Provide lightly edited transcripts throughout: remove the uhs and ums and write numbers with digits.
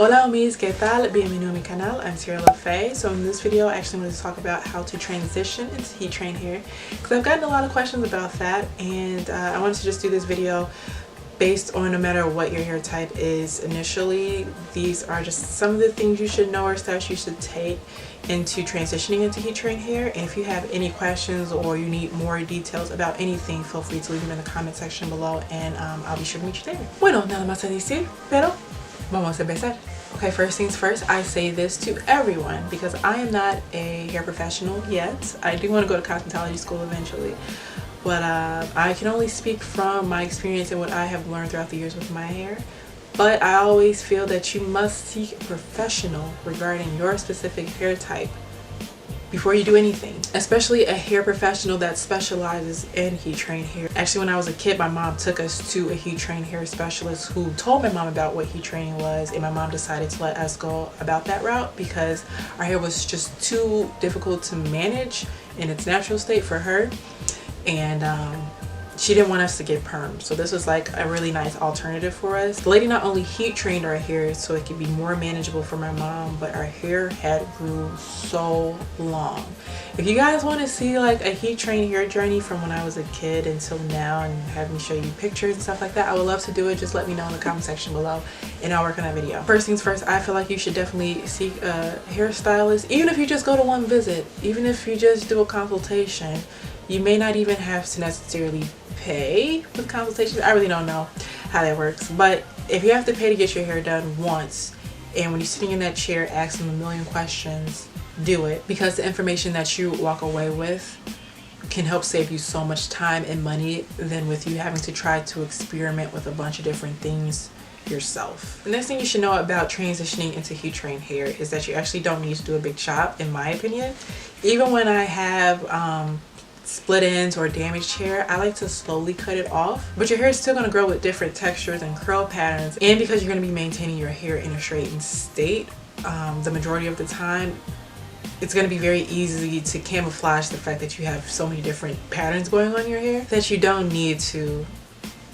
Hola amis, ¿qué tal? Bienvenido a mi canal. I'm Sierra Faye. So in this video I actually want to talk about how to transition into heat train hair because I've gotten a lot of questions about that, and I wanted to just do this video based on no matter what your hair type is initially. These are just some of the things you should know or steps you should take into transitioning into heat train hair. And if you have any questions or you need more details about anything, feel free to leave them in the comment section below, and I'll be sure to meet you there. Bueno, nada más a decir, pero vamos a empezar. Okay, first things first, I say this to everyone because I am not a hair professional yet. I do want to go to cosmetology school eventually, but I can only speak from my experience and what I have learned throughout the years with my hair. But I always feel that you must seek a professional regarding your specific hair type before you do anything, especially a hair professional that specializes in heat train hair. Actually, when I was a kid, my mom took us to a heat train hair specialist who told my mom about what heat training was, and my mom decided to let us go about that route because our hair was just too difficult to manage in its natural state for her, and she didn't want us to get perm. So this was like a really nice alternative for us. The lady not only heat trained our hair so it could be more manageable for my mom, but our hair had grew so long. If you guys want to see like a heat train hair journey from when I was a kid until now and have me show you pictures and stuff like that, I would love to do it. Just let me know in the comment section below and I'll work on that video. First things first, I feel like you should definitely seek a hairstylist, even if you just go to one visit, even if you just do a consultation. You may not even have to necessarily pay with consultations. I really don't know how that works, but if you have to pay to get your hair done once, and when you're sitting in that chair asking a million questions, do it, because the information that you walk away with can help save you so much time and money than with you having to try to experiment with a bunch of different things yourself. The next thing you should know about transitioning into heat train hair is that you actually don't need to do a big chop, in my opinion. Even when I have split ends or damaged hair, I like to slowly cut it off, but your hair is still going to grow with different textures and curl patterns, and because you're going to be maintaining your hair in a straightened state the majority of the time, it's going to be very easy to camouflage the fact that you have so many different patterns going on in your hair that you don't need to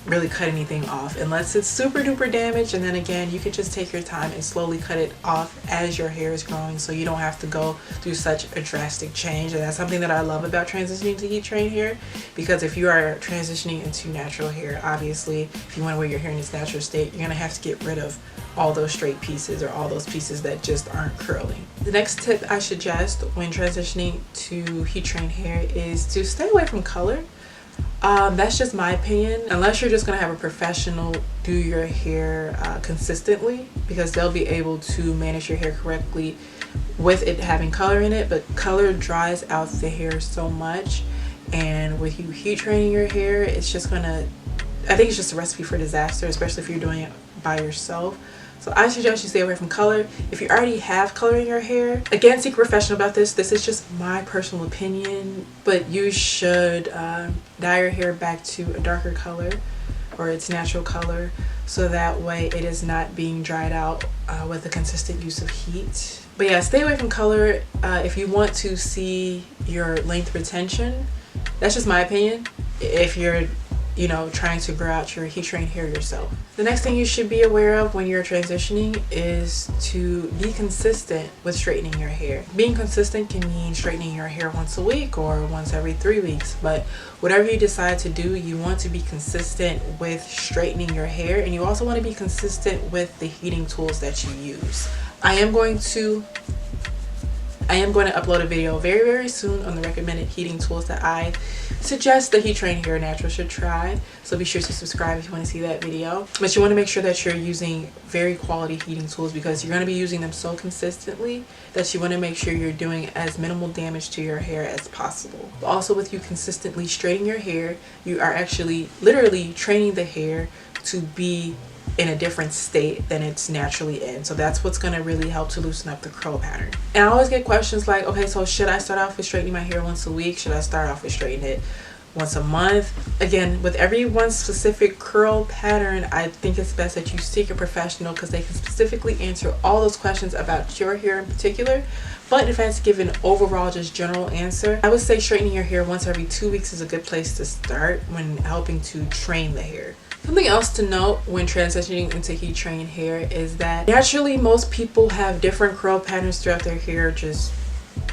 really cut anything off unless it's super duper damaged. And then again, you could just take your time and slowly cut it off as your hair is growing, so you don't have to go through such a drastic change. And that's something that I love about transitioning to heat train hair, because if you are transitioning into natural hair, obviously if you want to wear your hair in its natural state, you're gonna have to get rid of all those straight pieces or all those pieces that just aren't curling. The next tip I suggest when transitioning to heat train hair is to stay away from color. That's just my opinion, unless you're just gonna have a professional do your hair consistently, because they'll be able to manage your hair correctly with it having color in it. But color dries out the hair so much, and with you heat training your hair, it's just gonna, I think it's just a recipe for disaster, especially if you're doing it by yourself. So I suggest you stay away from color. If you already have color in your hair, again, seek a professional about this. This is just my personal opinion, but you should dye your hair back to a darker color or its natural color, so that way it is not being dried out with a consistent use of heat. But yeah, stay away from color if you want to see your length retention. That's just my opinion. If you're trying to grow out your heat train hair yourself. The next thing you should be aware of when you're transitioning is to be consistent with straightening your hair. Being consistent can mean straightening your hair once a week or once every 3 weeks, but whatever you decide to do, you want to be consistent with straightening your hair, and you also want to be consistent with the heating tools that you use. I am going to upload a video very, very soon on the recommended heating tools that I suggest the heat train hair natural should try, so be sure to subscribe if you want to see that video. But you want to make sure that you're using very quality heating tools, because you're going to be using them so consistently that you want to make sure you're doing as minimal damage to your hair as possible. But also, with you consistently straightening your hair, you are actually literally training the hair to be in a different state than it's naturally in. So that's what's going to really help to loosen up the curl pattern. And I always get questions like, okay, so should I start off with straightening my hair once a week? Should I start off with straightening it once a month. Again, with every one specific curl pattern, I think it's best that you seek a professional because they can specifically answer all those questions about your hair in particular. But if I had to give an overall just general answer, I would say straightening your hair once every 2 weeks is a good place to start when helping to train the hair. Something else to note when transitioning into heat trained hair is that naturally most people have different curl patterns throughout their hair just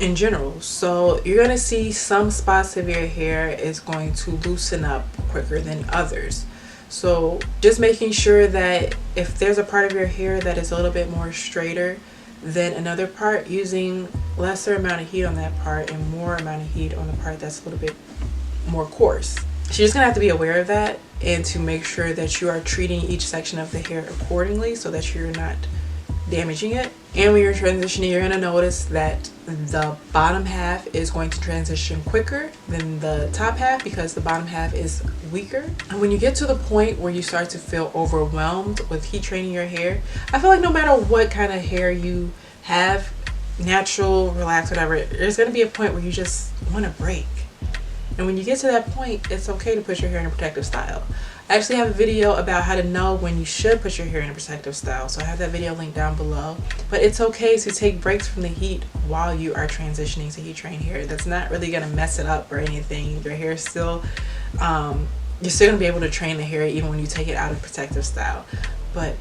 in general. So you're going to see some spots of your hair is going to loosen up quicker than others. So just making sure that if there's a part of your hair that is a little bit more straighter than another part, using lesser amount of heat on that part and more amount of heat on the part that's a little bit more coarse. So you're just gonna have to be aware of that and to make sure that you are treating each section of the hair accordingly so that you're not damaging it. And when you're transitioning, you're gonna notice that the bottom half is going to transition quicker than the top half because the bottom half is weaker. And when you get to the point where you start to feel overwhelmed with heat training your hair, I feel like no matter what kind of hair you have, natural, relaxed, whatever, there's gonna be a point where you just want to break. And when you get to that point, it's okay to put your hair in a protective style. I actually have a video about how to know when you should put your hair in a protective style, so I have that video linked down below. But it's okay to take breaks from the heat while you are transitioning to heat trained hair. That's not really gonna mess it up or anything. Your hair is still, you're still gonna be able to train the hair even when you take it out of protective style. But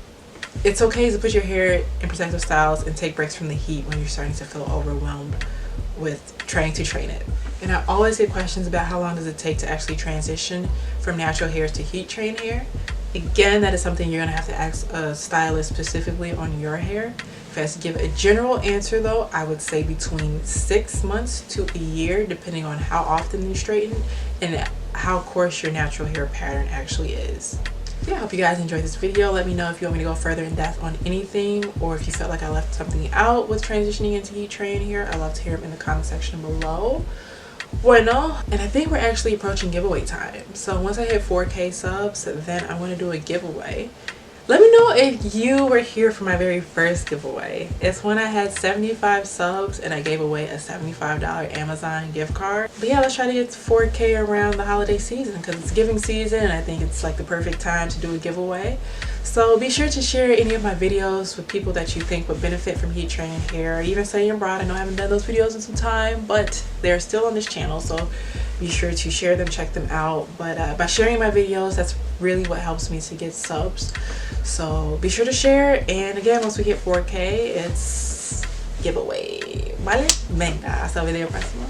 it's okay to put your hair in protective styles and take breaks from the heat when you're starting to feel overwhelmed with trying to train it. And I always get questions about how long does it take to actually transition from natural hair to heat trained hair. Again, that is something you're gonna have to ask a stylist specifically on your hair. If I had to give a general answer though, I would say between 6 months to a year, depending on how often you straighten and how coarse your natural hair pattern actually is. Yeah, I hope you guys enjoyed this video. Let me know if you want me to go further in depth on anything, or if you felt like I left something out with transitioning into heat trained hair. I'd love to hear them in the comment section below. Bueno, and I think we're actually approaching giveaway time. So once I hit 4K subs, then I want to do a giveaway. Let me know if you were here for my very first giveaway. It's when I had 75 subs and I gave away a $75 Amazon gift card. But yeah, let's try to get to 4K around the holiday season because it's giving season and I think it's like the perfect time to do a giveaway. So be sure to share any of my videos with people that you think would benefit from heat trained hair, or even studying abroad. I know I haven't done those videos in some time, but they're still on this channel, so be sure to share them, check them out. But by sharing my videos, that's really what helps me to get subs. So be sure to share, and again, once we hit 4K, it's giveaway. Vale? Venga, hasta el video próximo.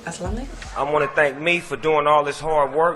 Assalamu alaikum. I want to thank me for doing all this hard work.